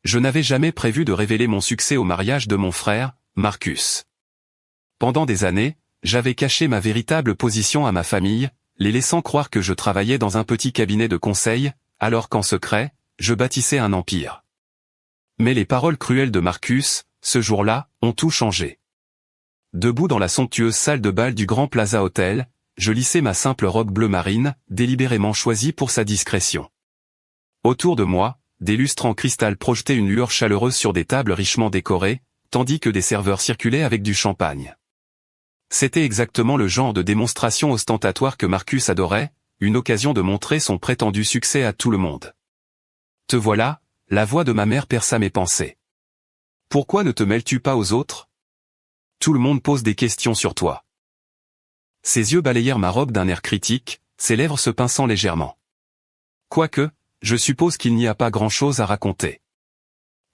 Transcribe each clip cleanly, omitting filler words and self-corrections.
Je n'avais jamais prévu de révéler mon succès au mariage de mon frère, Marcus. Pendant des années, j'avais caché ma véritable position à ma famille, les laissant croire que je travaillais dans un petit cabinet de conseil, alors qu'en secret, je bâtissais un empire. Mais les paroles cruelles de Marcus, ce jour-là, ont tout changé. Debout dans la somptueuse salle de bal du Grand Plaza Hotel, je lissais ma simple robe bleu marine, délibérément choisie pour sa discrétion. Autour de moi, des lustres en cristal projetaient une lueur chaleureuse sur des tables richement décorées, tandis que des serveurs circulaient avec du champagne. C'était exactement le genre de démonstration ostentatoire que Marcus adorait, une occasion de montrer son prétendu succès à tout le monde. « Te voilà », la voix de ma mère perça mes pensées. « Pourquoi ne te mêles-tu pas aux autres ? Tout le monde pose des questions sur toi. » Ses yeux balayèrent ma robe d'un air critique, ses lèvres se pinçant légèrement. Quoique, je suppose qu'il n'y a pas grand-chose à raconter.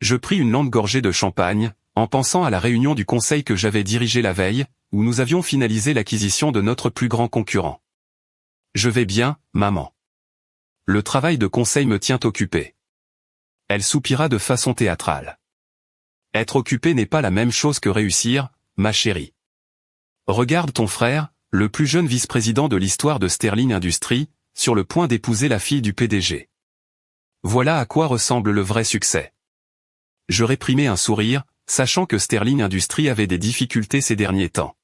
Je pris une lente gorgée de champagne, en pensant à la réunion du conseil que j'avais dirigée la veille, où nous avions finalisé l'acquisition de notre plus grand concurrent. « Je vais bien, maman. Le travail de conseil me tient occupé. » Elle soupira de façon théâtrale. « Être occupé n'est pas la même chose que réussir, ma chérie. Regarde ton frère, le plus jeune vice-président de l'histoire de Sterling Industries, sur le point d'épouser la fille du PDG. Voilà à quoi ressemble le vrai succès. » Je réprimai un sourire, sachant que Sterling Industries avait des difficultés ces derniers temps.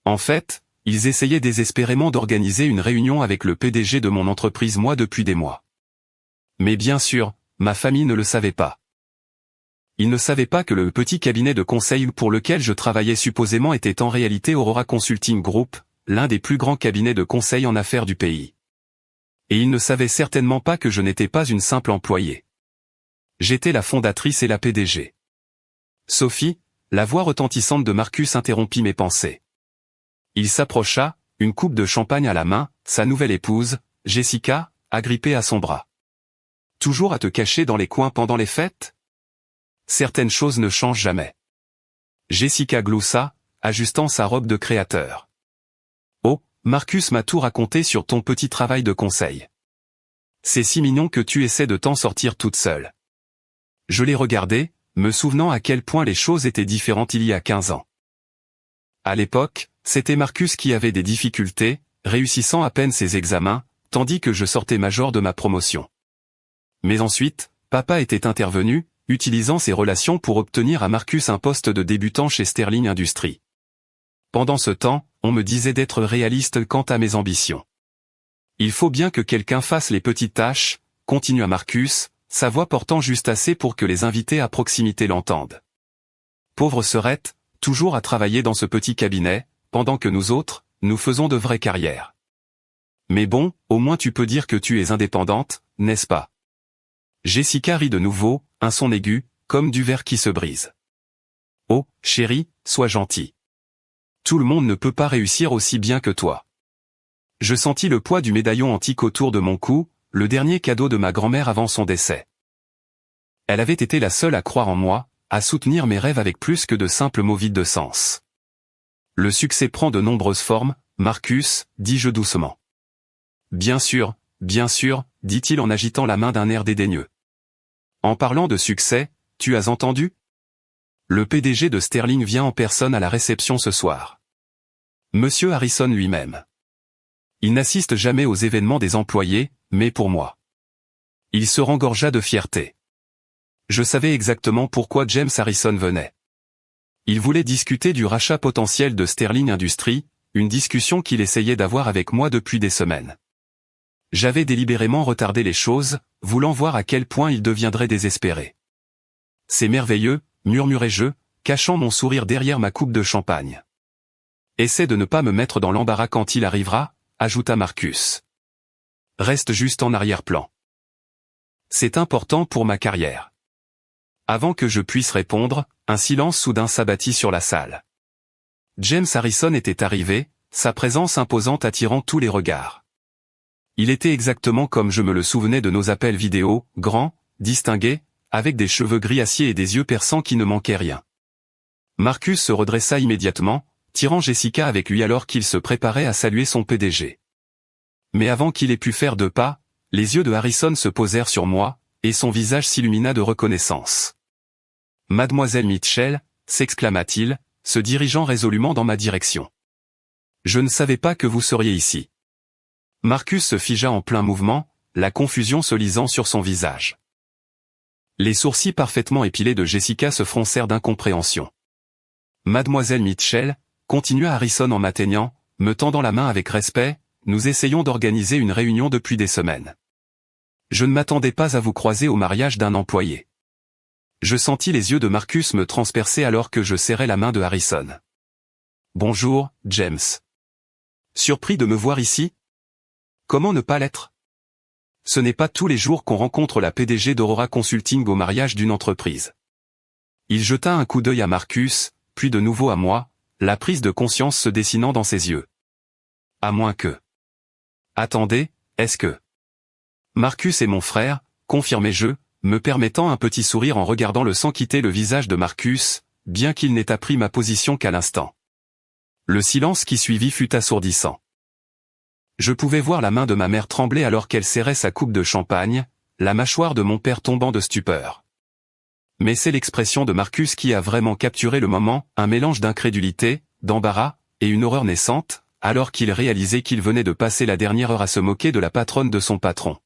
En fait, ils essayaient désespérément d'organiser une réunion avec le PDG de mon entreprise depuis des mois. Mais bien sûr, ma famille ne le savait pas. Ils ne savaient pas que le petit cabinet de conseil pour lequel je travaillais supposément était en réalité Aurora Consulting Group, l'un des plus grands cabinets de conseil en affaires du pays. Et ils ne savaient certainement pas que je n'étais pas une simple employée. J'étais la fondatrice et la PDG. Sophie, la voix retentissante de Marcus interrompit mes pensées. Il s'approcha, une coupe de champagne à la main, sa nouvelle épouse, Jessica, agrippée à son bras. « Toujours à te cacher dans les coins pendant les fêtes ? Certaines choses ne changent jamais. » Jessica gloussa, ajustant sa robe de créateur. « Oh, Marcus m'a tout raconté sur ton petit travail de conseil. C'est si mignon que tu essaies de t'en sortir toute seule. » Je l'ai regardé, me souvenant à quel point les choses étaient différentes il y a 15 ans. À l'époque, c'était Marcus qui avait des difficultés, réussissant à peine ses examens, tandis que je sortais major de ma promotion. Mais ensuite, papa était intervenu, utilisant ses relations pour obtenir à Marcus un poste de débutant chez Sterling Industries. Pendant ce temps, on me disait d'être réaliste quant à mes ambitions. Il faut bien que quelqu'un fasse les petites tâches, continua Marcus, sa voix portant juste assez pour que les invités à proximité l'entendent. Pauvre serette, toujours à travailler dans ce petit cabinet, pendant que nous autres, nous faisons de vraies carrières. Mais bon, au moins tu peux dire que tu es indépendante, n'est-ce pas ? Jessica rit de nouveau, un son aigu, comme du verre qui se brise. Oh, chérie, sois gentille. Tout le monde ne peut pas réussir aussi bien que toi. Je sentis le poids du médaillon antique autour de mon cou, le dernier cadeau de ma grand-mère avant son décès. Elle avait été la seule à croire en moi, à soutenir mes rêves avec plus que de simples mots vides de sens. Le succès prend de nombreuses formes, Marcus, dis-je doucement. Bien sûr, dit-il en agitant la main d'un air dédaigneux. En parlant de succès, tu as entendu ? Le PDG de Sterling vient en personne à la réception ce soir. Monsieur Harrison lui-même. Il n'assiste jamais aux événements des employés, mais pour moi. Il se rengorgea de fierté. Je savais exactement pourquoi James Harrison venait. Il voulait discuter du rachat potentiel de Sterling Industries, une discussion qu'il essayait d'avoir avec moi depuis des semaines. J'avais délibérément retardé les choses, voulant voir à quel point il deviendrait désespéré. « C'est merveilleux », murmurai-je, cachant mon sourire derrière ma coupe de champagne. « Essaie de ne pas me mettre dans l'embarras quand il arrivera », ajouta Marcus. « Reste juste en arrière-plan. C'est important pour ma carrière. » Avant que je puisse répondre, un silence soudain s'abattit sur la salle. James Harrison était arrivé, sa présence imposante attirant tous les regards. Il était exactement comme je me le souvenais de nos appels vidéo, grand, distingué, avec des cheveux gris acier et des yeux perçants qui ne manquaient rien. Marcus se redressa immédiatement, tirant Jessica avec lui alors qu'il se préparait à saluer son PDG. Mais avant qu'il ait pu faire 2 pas, les yeux de Harrison se posèrent sur moi, et son visage s'illumina de reconnaissance. « Mademoiselle Mitchell » s'exclama-t-il, se dirigeant résolument dans ma direction. « Je ne savais pas que vous seriez ici. » Marcus se figea en plein mouvement, la confusion se lisant sur son visage. Les sourcils parfaitement épilés de Jessica se froncèrent d'incompréhension. « Mademoiselle Mitchell » continua Harrison en m'atteignant, me tendant la main avec respect, « nous essayons d'organiser une réunion depuis des semaines. Je ne m'attendais pas à vous croiser au mariage d'un employé. » Je sentis les yeux de Marcus me transpercer alors que je serrais la main de Harrison. « Bonjour, James. Surpris de me voir ici? Comment ne pas l'être? Ce n'est pas tous les jours qu'on rencontre la PDG d'Aurora Consulting au mariage d'une entreprise. » Il jeta un coup d'œil à Marcus, puis de nouveau à moi, la prise de conscience se dessinant dans ses yeux. « À moins que... » « Attendez, est-ce que... » « Marcus est mon frère, confirmai-je, me permettant un petit sourire en regardant le sang quitter le visage de Marcus, bien qu'il n'ait appris ma position qu'à l'instant. Le silence qui suivit fut assourdissant. Je pouvais voir la main de ma mère trembler alors qu'elle serrait sa coupe de champagne, la mâchoire de mon père tombant de stupeur. Mais c'est l'expression de Marcus qui a vraiment capturé le moment, un mélange d'incrédulité, d'embarras, et une horreur naissante, alors qu'il réalisait qu'il venait de passer la dernière heure à se moquer de la patronne de son patron.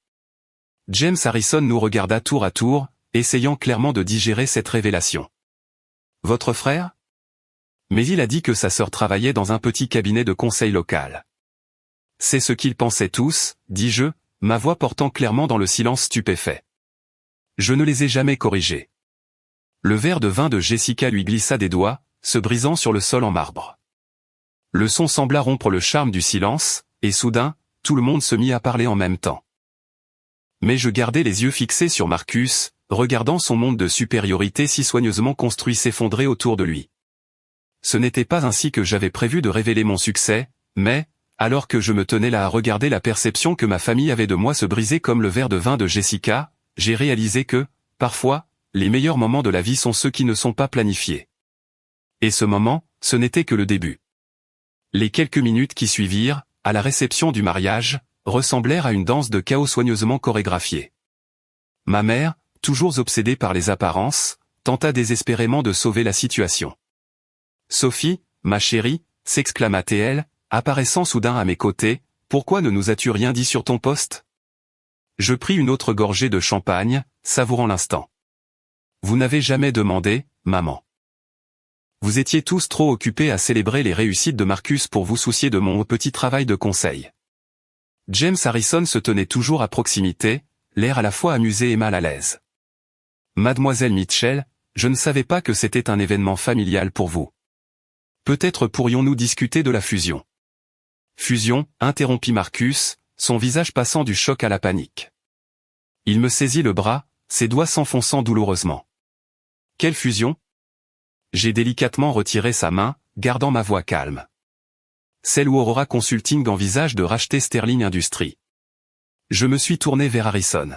James Harrison nous regarda tour à tour, essayant clairement de digérer cette révélation. « Votre frère ? » Mais il a dit que sa sœur travaillait dans un petit cabinet de conseil local. « C'est ce qu'ils pensaient tous, dis-je, ma voix portant clairement dans le silence stupéfait. Je ne les ai jamais corrigés. » Le verre de vin de Jessica lui glissa des doigts, se brisant sur le sol en marbre. Le son sembla rompre le charme du silence, et soudain, tout le monde se mit à parler en même temps. Mais je gardais les yeux fixés sur Marcus, regardant son monde de supériorité si soigneusement construit s'effondrer autour de lui. Ce n'était pas ainsi que j'avais prévu de révéler mon succès, mais, alors que je me tenais là à regarder la perception que ma famille avait de moi se briser comme le verre de vin de Jessica, j'ai réalisé que, parfois, les meilleurs moments de la vie sont ceux qui ne sont pas planifiés. Et ce moment, ce n'était que le début. Les quelques minutes qui suivirent, à la réception du mariage, ressemblèrent à une danse de chaos soigneusement chorégraphiée. Ma mère, toujours obsédée par les apparences, tenta désespérément de sauver la situation. « Sophie, ma chérie » s'exclama-t-elle, apparaissant soudain à mes côtés, « pourquoi ne nous as-tu rien dit sur ton poste ?» Je pris une autre gorgée de champagne, savourant l'instant. « Vous n'avez jamais demandé, maman. Vous étiez tous trop occupés à célébrer les réussites de Marcus pour vous soucier de mon petit travail de conseil. » James Harrison se tenait toujours à proximité, l'air à la fois amusé et mal à l'aise. « Mademoiselle Mitchell, je ne savais pas que c'était un événement familial pour vous. Peut-être pourrions-nous discuter de la fusion. » « Fusion » interrompit Marcus, son visage passant du choc à la panique. Il me saisit le bras, ses doigts s'enfonçant douloureusement. « Quelle fusion ?» J'ai délicatement retiré sa main, gardant ma voix calme. « Celle où Aurora Consulting envisage de racheter Sterling Industries. » Je me suis tourné vers Harrison.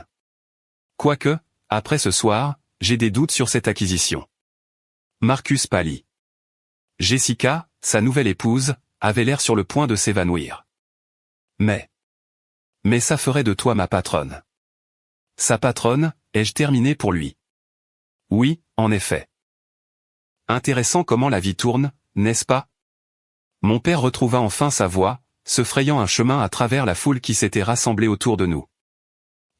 Quoique, après ce soir, j'ai des doutes sur cette acquisition. Marcus pâlit. Jessica, sa nouvelle épouse, avait l'air sur le point de s'évanouir. Mais ça ferait de toi ma patronne. Sa patronne, ai-je terminé pour lui? Oui, en effet. Intéressant comment la vie tourne, n'est-ce pas? Mon père retrouva enfin sa voix, se frayant un chemin à travers la foule qui s'était rassemblée autour de nous.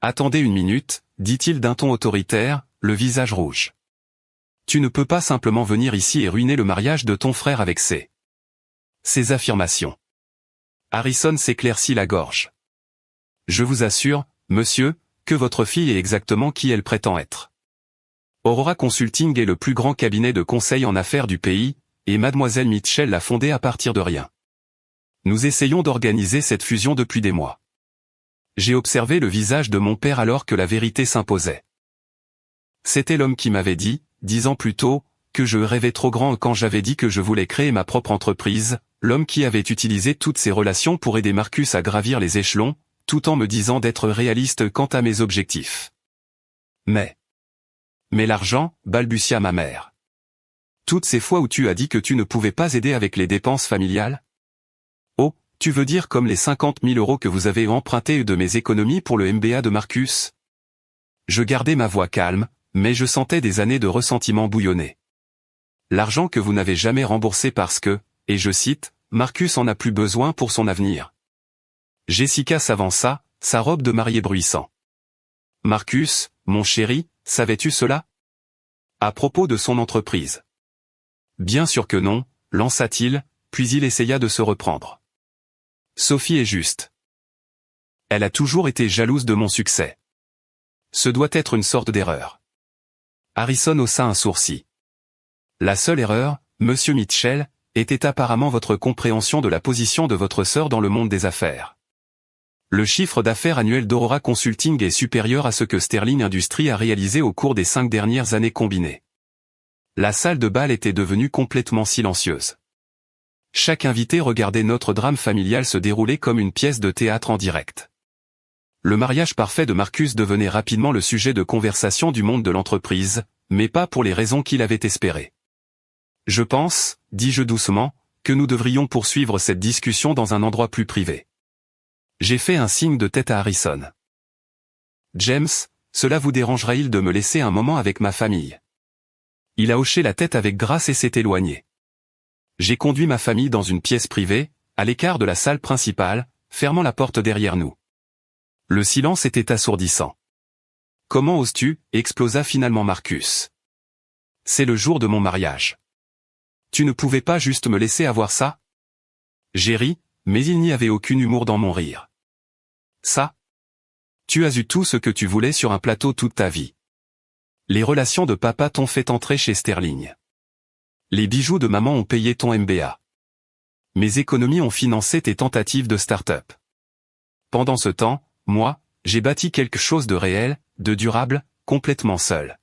Attendez une minute, dit-il d'un ton autoritaire, le visage rouge. Tu ne peux pas simplement venir ici et ruiner le mariage de ton frère avec ces affirmations. Harrison s'éclaircit la gorge. Je vous assure, monsieur, que votre fille est exactement qui elle prétend être. Aurora Consulting est le plus grand cabinet de conseil en affaires du pays, et mademoiselle Mitchell l'a fondé à partir de rien. Nous essayons d'organiser cette fusion depuis des mois. J'ai observé le visage de mon père alors que la vérité s'imposait. C'était l'homme qui m'avait dit, 10 ans plus tôt, que je rêvais trop grand quand j'avais dit que je voulais créer ma propre entreprise, l'homme qui avait utilisé toutes ses relations pour aider Marcus à gravir les échelons, tout en me disant d'être réaliste quant à mes objectifs. Mais l'argent, balbutia ma mère. Toutes ces fois où tu as dit que tu ne pouvais pas aider avec les dépenses familiales? Oh, tu veux dire comme les 50 000 € que vous avez empruntés de mes économies pour le MBA de Marcus? Je gardais ma voix calme, mais je sentais des années de ressentiment bouillonner. L'argent que vous n'avez jamais remboursé parce que, et je cite, Marcus en a plus besoin pour son avenir. Jessica s'avança, sa robe de mariée bruissant. Marcus, mon chéri, savais-tu cela? À propos de son entreprise. Bien sûr que non, lança-t-il, puis il essaya de se reprendre. Sophie est juste. Elle a toujours été jalouse de mon succès. Ce doit être une sorte d'erreur. Harrison haussa un sourcil. La seule erreur, monsieur Mitchell, était apparemment votre compréhension de la position de votre sœur dans le monde des affaires. Le chiffre d'affaires annuel d'Aurora Consulting est supérieur à ce que Sterling Industries a réalisé au cours des 5 dernières années combinées. La salle de bal était devenue complètement silencieuse. Chaque invité regardait notre drame familial se dérouler comme une pièce de théâtre en direct. Le mariage parfait de Marcus devenait rapidement le sujet de conversation du monde de l'entreprise, mais pas pour les raisons qu'il avait espérées. Je pense, dis-je doucement, que nous devrions poursuivre cette discussion dans un endroit plus privé. J'ai fait un signe de tête à Harrison. James, cela vous dérangerait-il de me laisser un moment avec ma famille? Il a hoché la tête avec grâce et s'est éloigné. J'ai conduit ma famille dans une pièce privée, à l'écart de la salle principale, fermant la porte derrière nous. Le silence était assourdissant. Comment oses-tu, explosa finalement Marcus. C'est le jour de mon mariage. Tu ne pouvais pas juste me laisser avoir ça? J'ai ri, mais il n'y avait aucun humour dans mon rire. Ça? Tu as eu tout ce que tu voulais sur un plateau toute ta vie. Les relations de papa t'ont fait entrer chez Sterling. Les bijoux de maman ont payé ton MBA. Mes économies ont financé tes tentatives de start-up. Pendant ce temps, moi, j'ai bâti quelque chose de réel, de durable, complètement seul.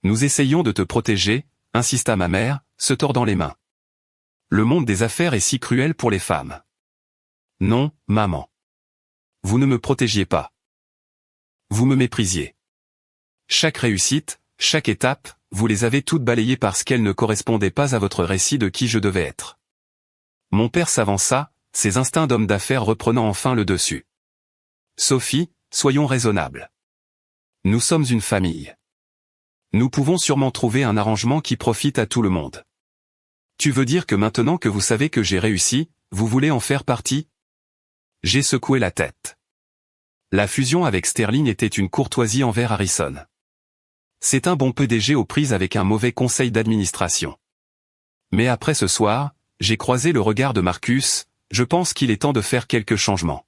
Nous essayons de te protéger, insista ma mère, se tordant les mains. Le monde des affaires est si cruel pour les femmes. Non, maman. Vous ne me protégiez pas. Vous me méprisiez. Chaque réussite, chaque étape, vous les avez toutes balayées parce qu'elles ne correspondaient pas à votre récit de qui je devais être. Mon père s'avança, ses instincts d'homme d'affaires reprenant enfin le dessus. Sophie, soyons raisonnables. Nous sommes une famille. Nous pouvons sûrement trouver un arrangement qui profite à tout le monde. Tu veux dire que maintenant que vous savez que j'ai réussi, vous voulez en faire partie? J'ai secoué la tête. La fusion avec Sterling était une courtoisie envers Harrison. C'est un bon PDG aux prises avec un mauvais conseil d'administration. Mais après ce soir, j'ai croisé le regard de Marcus, je pense qu'il est temps de faire quelques changements.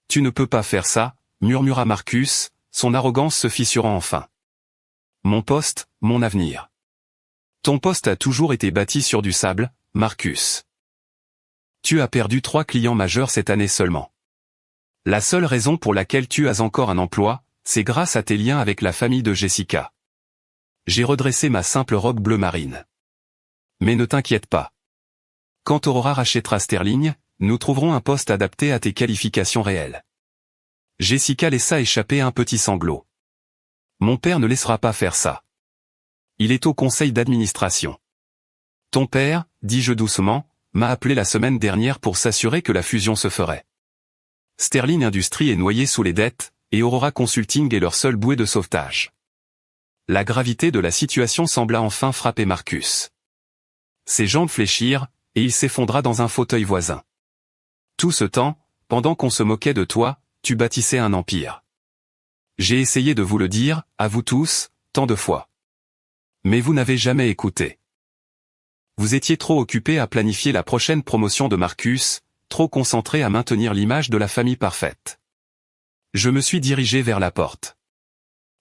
Tu ne peux pas faire ça, murmura Marcus, son arrogance se fissurant enfin. Mon poste, mon avenir. Ton poste a toujours été bâti sur du sable, Marcus. Tu as perdu 3 clients majeurs cette année seulement. La seule raison pour laquelle tu as encore un emploi, c'est grâce à tes liens avec la famille de Jessica. J'ai redressé ma simple robe bleu marine. Mais ne t'inquiète pas. Quand Aurora rachètera Sterling, nous trouverons un poste adapté à tes qualifications réelles. Jessica laissa échapper un petit sanglot. Mon père ne laissera pas faire ça. Il est au conseil d'administration. Ton père, dis-je doucement, m'a appelé la semaine dernière pour s'assurer que la fusion se ferait. Sterling Industries est noyé sous les dettes, et Aurora Consulting est leur seule bouée de sauvetage. La gravité de la situation sembla enfin frapper Marcus. Ses jambes fléchirent, et il s'effondra dans un fauteuil voisin. Tout ce temps, pendant qu'on se moquait de toi, tu bâtissais un empire. J'ai essayé de vous le dire, à vous tous, tant de fois. Mais vous n'avez jamais écouté. Vous étiez trop occupés à planifier la prochaine promotion de Marcus, trop concentrés à maintenir l'image de la famille parfaite. Je me suis dirigé vers la porte.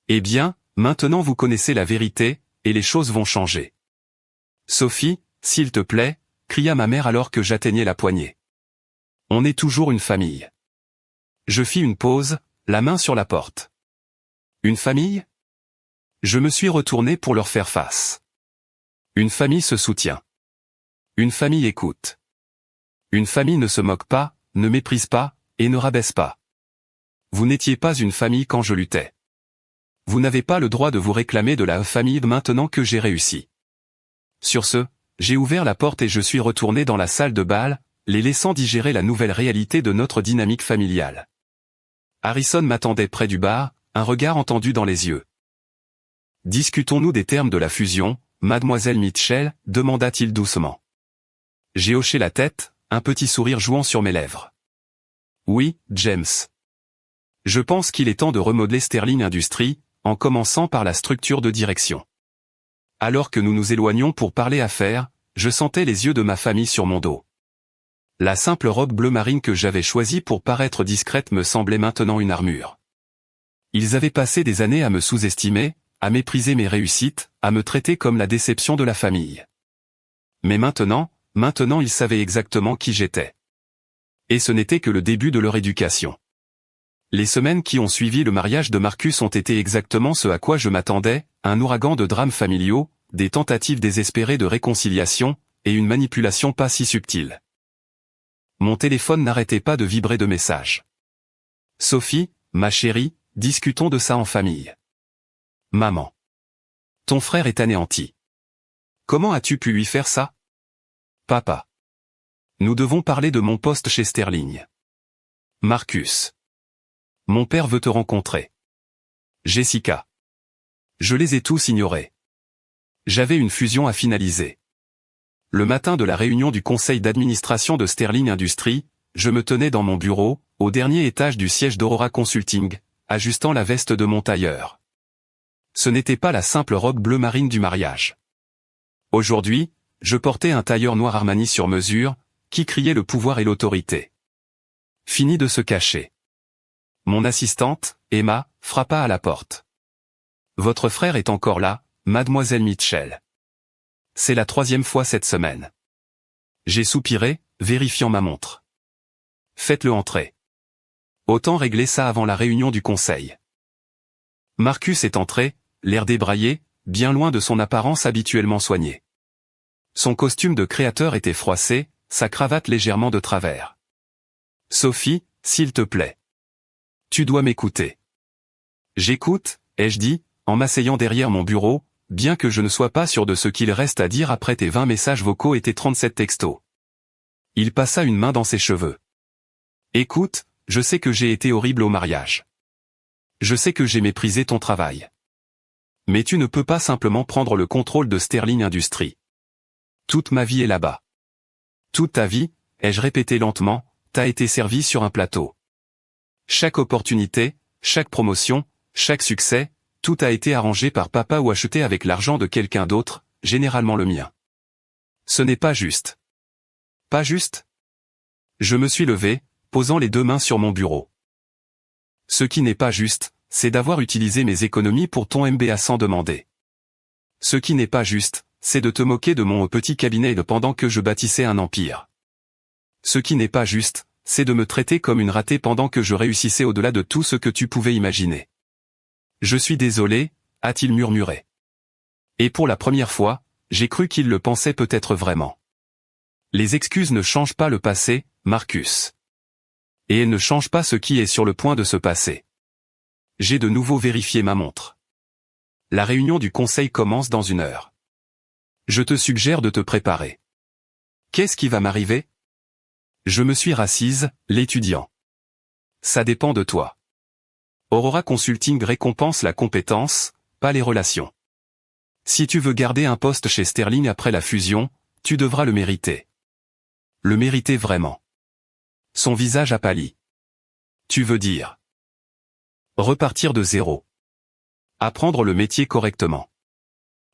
Eh bien, maintenant vous connaissez la vérité, et les choses vont changer. Sophie, s'il te plaît, cria ma mère alors que j'atteignais la poignée. On est toujours une famille. Je fis une pause, la main sur la porte. Une famille? Je me suis retourné pour leur faire face. Une famille se soutient. Une famille écoute. Une famille ne se moque pas, ne méprise pas, et ne rabaisse pas. Vous n'étiez pas une famille quand je luttais. Vous n'avez pas le droit de vous réclamer de la famille maintenant que j'ai réussi. Sur ce, j'ai ouvert la porte et je suis retourné dans la salle de bal, les laissant digérer la nouvelle réalité de notre dynamique familiale. Harrison m'attendait près du bar, un regard entendu dans les yeux. Discutons-nous des termes de la fusion, mademoiselle Mitchell, demanda-t-il doucement. J'ai hoché la tête, un petit sourire jouant sur mes lèvres. Oui, James. Je pense qu'il est temps de remodeler Sterling Industries, en commençant par la structure de direction. Alors que nous nous éloignions pour parler affaires, je sentais les yeux de ma famille sur mon dos. La simple robe bleu marine que j'avais choisie pour paraître discrète me semblait maintenant une armure. Ils avaient passé des années à me sous-estimer, à mépriser mes réussites, à me traiter comme la déception de la famille. Mais maintenant ils savaient exactement qui j'étais. Et ce n'était que le début de leur éducation. Les semaines qui ont suivi le mariage de Marcus ont été exactement ce à quoi je m'attendais, un ouragan de drames familiaux, des tentatives désespérées de réconciliation, et une manipulation pas si subtile. Mon téléphone n'arrêtait pas de vibrer de messages. Sophie, ma chérie, discutons de ça en famille. Maman. Ton frère est anéanti. Comment as-tu pu lui faire ça? Papa. Nous devons parler de mon poste chez Sterling. Marcus. Mon père veut te rencontrer. Jessica. Je les ai tous ignorés. J'avais une fusion à finaliser. Le matin de la réunion du conseil d'administration de Sterling Industries, je me tenais dans mon bureau, au dernier étage du siège d'Aurora Consulting, ajustant la veste de mon tailleur. Ce n'était pas la simple robe bleu marine du mariage. Aujourd'hui, je portais un tailleur noir Armani sur mesure, qui criait le pouvoir et l'autorité. Fini de se cacher. Mon assistante, Emma, frappa à la porte. Votre frère est encore là, mademoiselle Mitchell. C'est la 3e fois cette semaine. J'ai soupiré, vérifiant ma montre. Faites-le entrer. Autant régler ça avant la réunion du conseil. Marcus est entré, l'air débraillé, bien loin de son apparence habituellement soignée. Son costume de créateur était froissé, sa cravate légèrement de travers. Sophie, s'il te plaît. Tu dois m'écouter. J'écoute, ai-je dit, en m'asseyant derrière mon bureau, bien que je ne sois pas sûr de ce qu'il reste à dire après tes 20 messages vocaux et tes 37 textos. Il passa une main dans ses cheveux. Écoute, je sais que j'ai été horrible au mariage. Je sais que j'ai méprisé ton travail. Mais tu ne peux pas simplement prendre le contrôle de Sterling Industries. Toute ma vie est là-bas. Toute ta vie, ai-je répété lentement, t'a été servie sur un plateau. Chaque opportunité, chaque promotion, chaque succès, tout a été arrangé par papa ou acheté avec l'argent de quelqu'un d'autre, généralement le mien. Ce n'est pas juste. Pas juste? Je me suis levé, posant les 2 mains sur mon bureau. Ce qui n'est pas juste, c'est d'avoir utilisé mes économies pour ton MBA sans demander. Ce qui n'est pas juste, c'est de te moquer de mon petit cabinet pendant que je bâtissais un empire. Ce qui n'est pas juste, c'est de me traiter comme une ratée pendant que je réussissais au-delà de tout ce que tu pouvais imaginer. Je suis désolé, a-t-il murmuré. Et pour la première fois, j'ai cru qu'il le pensait peut-être vraiment. Les excuses ne changent pas le passé, Marcus. Et elles ne changent pas ce qui est sur le point de se passer. J'ai de nouveau vérifié ma montre. La réunion du conseil commence dans 1 heure. Je te suggère de te préparer. Qu'est-ce qui va m'arriver? Je me suis rassise, l'étudiant. Ça dépend de toi. Aurora Consulting récompense la compétence, pas les relations. Si tu veux garder un poste chez Sterling après la fusion, tu devras le mériter. Le mériter vraiment. Son visage a pâli. Tu veux dire? Repartir de zéro. Apprendre le métier correctement.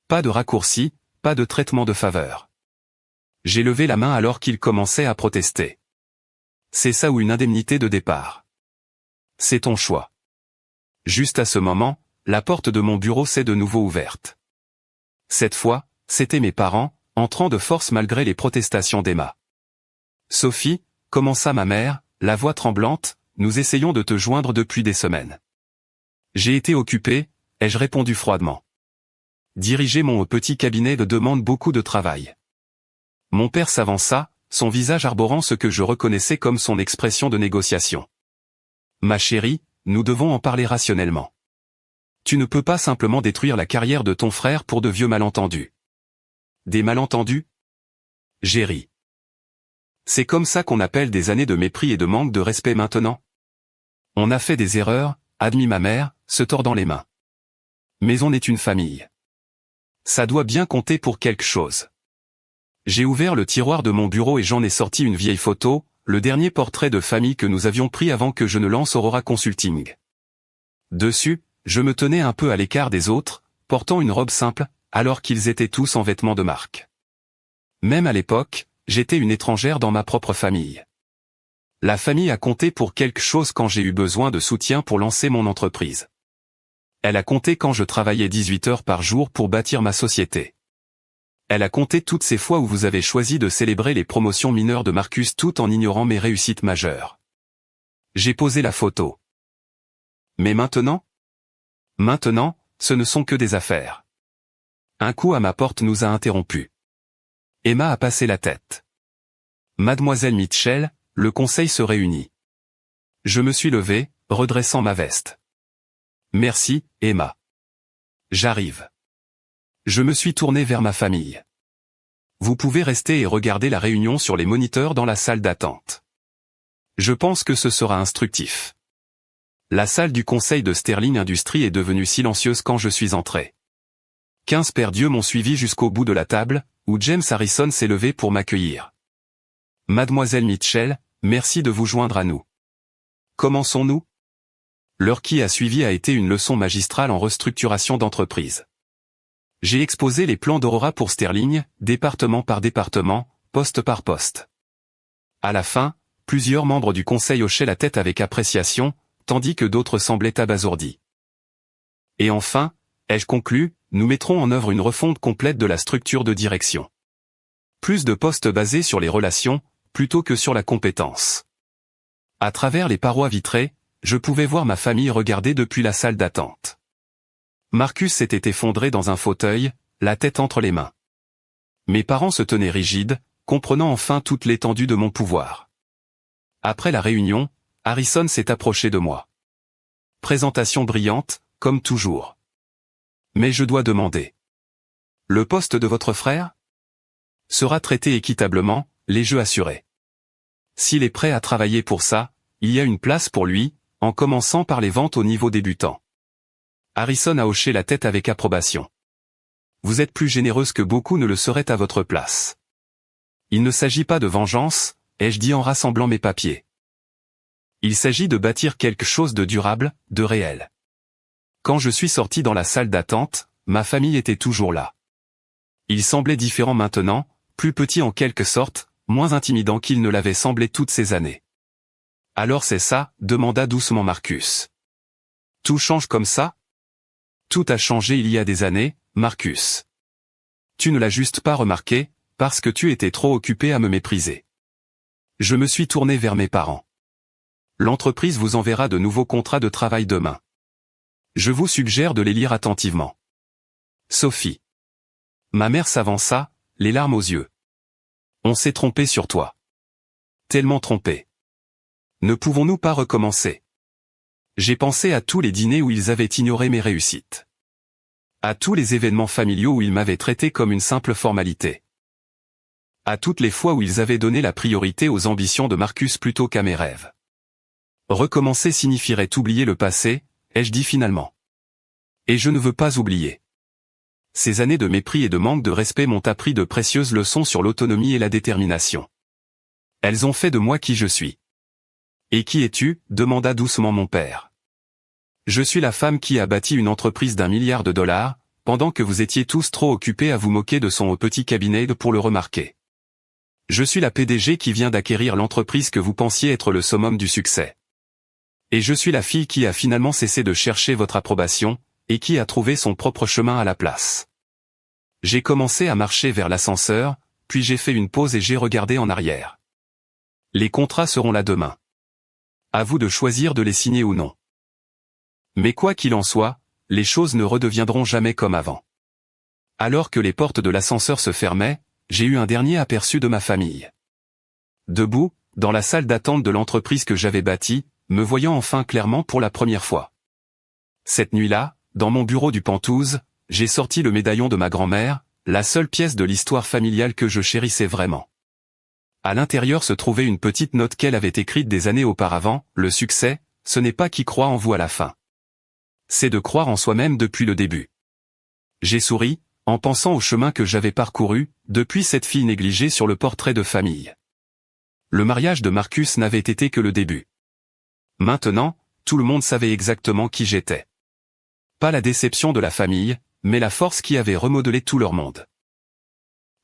Pas de raccourci, pas de traitement de faveur. J'ai levé la main alors qu'il commençait à protester. C'est ça ou une indemnité de départ. C'est ton choix. Juste à ce moment, la porte de mon bureau s'est de nouveau ouverte. Cette fois, c'étaient mes parents, entrant de force malgré les protestations d'Emma. Sophie, commença ma mère, la voix tremblante, nous essayons de te joindre depuis des semaines. J'ai été occupé, ai-je répondu froidement. Diriger mon petit cabinet demande beaucoup de travail. Mon père s'avança, son visage arborant ce que je reconnaissais comme son expression de négociation. Ma chérie, nous devons en parler rationnellement. Tu ne peux pas simplement détruire la carrière de ton frère pour de vieux malentendus. Des malentendus? J'ai ri. C'est comme ça qu'on appelle des années de mépris et de manque de respect maintenant? On a fait des erreurs, admit ma mère, se tordant les mains. Mais on est une famille. Ça doit bien compter pour quelque chose. J'ai ouvert le tiroir de mon bureau et j'en ai sorti une vieille photo, le dernier portrait de famille que nous avions pris avant que je ne lance Aurora Consulting. Dessus, je me tenais un peu à l'écart des autres, portant une robe simple, alors qu'ils étaient tous en vêtements de marque. Même à l'époque, j'étais une étrangère dans ma propre famille. La famille a compté pour quelque chose quand j'ai eu besoin de soutien pour lancer mon entreprise. Elle a compté quand je travaillais 18 heures par jour pour bâtir ma société. Elle a compté toutes ces fois où vous avez choisi de célébrer les promotions mineures de Marcus tout en ignorant mes réussites majeures. J'ai posé la photo. Mais maintenant ? Maintenant, ce ne sont que des affaires. Un coup à ma porte nous a interrompus. Emma a passé la tête. Mademoiselle Mitchell, le conseil se réunit. Je me suis levé, redressant ma veste. Merci, Emma. J'arrive. Je me suis tourné vers ma famille. Vous pouvez rester et regarder la réunion sur les moniteurs dans la salle d'attente. Je pense que ce sera instructif. La salle du conseil de Sterling Industries est devenue silencieuse quand je suis entré. 15 paires d'yeux m'ont suivi jusqu'au bout de la table, où James Harrison s'est levé pour m'accueillir. Mademoiselle Mitchell, merci de vous joindre à nous. Commençons-nous ? L'heure qui a suivi a été une leçon magistrale en restructuration d'entreprise. J'ai exposé les plans d'Aurora pour Sterling, département par département, poste par poste. À la fin, plusieurs membres du conseil hochaient la tête avec appréciation, tandis que d'autres semblaient abasourdis. Et enfin, ai-je conclu, nous mettrons en œuvre une refonte complète de la structure de direction. Plus de postes basés sur les relations, plutôt que sur la compétence. À travers les parois vitrées, je pouvais voir ma famille regarder depuis la salle d'attente. Marcus s'était effondré dans un fauteuil, la tête entre les mains. Mes parents se tenaient rigides, comprenant enfin toute l'étendue de mon pouvoir. Après la réunion, Harrison s'est approché de moi. Présentation brillante, comme toujours. Mais je dois demander. Le poste de votre frère ? Sera traité équitablement, les jeux assurés. S'il est prêt à travailler pour ça, il y a une place pour lui, en commençant par les ventes au niveau débutant. Harrison a hoché la tête avec approbation. Vous êtes plus généreuse que beaucoup ne le seraient à votre place. Il ne s'agit pas de vengeance, ai-je dit en rassemblant mes papiers. Il s'agit de bâtir quelque chose de durable, de réel. Quand je suis sorti dans la salle d'attente, ma famille était toujours là. Il semblait différent maintenant, plus petit en quelque sorte, moins intimidant qu'il ne l'avait semblé toutes ces années. Alors c'est ça, demanda doucement Marcus. Tout change comme ça ? Tout a changé il y a des années, Marcus. Tu ne l'as juste pas remarqué, parce que tu étais trop occupé à me mépriser. Je me suis tourné vers mes parents. L'entreprise vous enverra de nouveaux contrats de travail demain. Je vous suggère de les lire attentivement. Sophie. Ma mère s'avança, les larmes aux yeux. On s'est trompé sur toi. Tellement trompé. Ne pouvons-nous pas recommencer ? J'ai pensé à tous les dîners où ils avaient ignoré mes réussites. À tous les événements familiaux où ils m'avaient traité comme une simple formalité. À toutes les fois où ils avaient donné la priorité aux ambitions de Marcus plutôt qu'à mes rêves. Recommencer signifierait oublier le passé, ai-je dit finalement. Et je ne veux pas oublier. Ces années de mépris et de manque de respect m'ont appris de précieuses leçons sur l'autonomie et la détermination. Elles ont fait de moi qui je suis. Et qui es-tu ? Demanda doucement mon père. Je suis la femme qui a bâti une entreprise d'1 milliard de dollars, pendant que vous étiez tous trop occupés à vous moquer de son petit cabinet pour le remarquer. Je suis la PDG qui vient d'acquérir l'entreprise que vous pensiez être le summum du succès. Et je suis la fille qui a finalement cessé de chercher votre approbation, et qui a trouvé son propre chemin à la place. J'ai commencé à marcher vers l'ascenseur, puis j'ai fait une pause et j'ai regardé en arrière. Les contrats seront là demain. À vous de choisir de les signer ou non. Mais quoi qu'il en soit, les choses ne redeviendront jamais comme avant. Alors que les portes de l'ascenseur se fermaient, j'ai eu un dernier aperçu de ma famille. Debout, dans la salle d'attente de l'entreprise que j'avais bâtie, me voyant enfin clairement pour la première fois. Cette nuit-là, dans mon bureau du Penthouse, j'ai sorti le médaillon de ma grand-mère, la seule pièce de l'histoire familiale que je chérissais vraiment. À l'intérieur se trouvait une petite note qu'elle avait écrite des années auparavant, le succès, ce n'est pas qui croit en vous à la fin. c'est de croire en soi-même depuis le début. J'ai souri, en pensant au chemin que j'avais parcouru, depuis cette fille négligée sur le portrait de famille. Le mariage de Marcus n'avait été que le début. Maintenant, tout le monde savait exactement qui j'étais. Pas la déception de la famille, mais la force qui avait remodelé tout leur monde.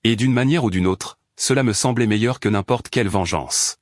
Et d'une manière ou d'une autre, cela me semblait meilleur que n'importe quelle vengeance.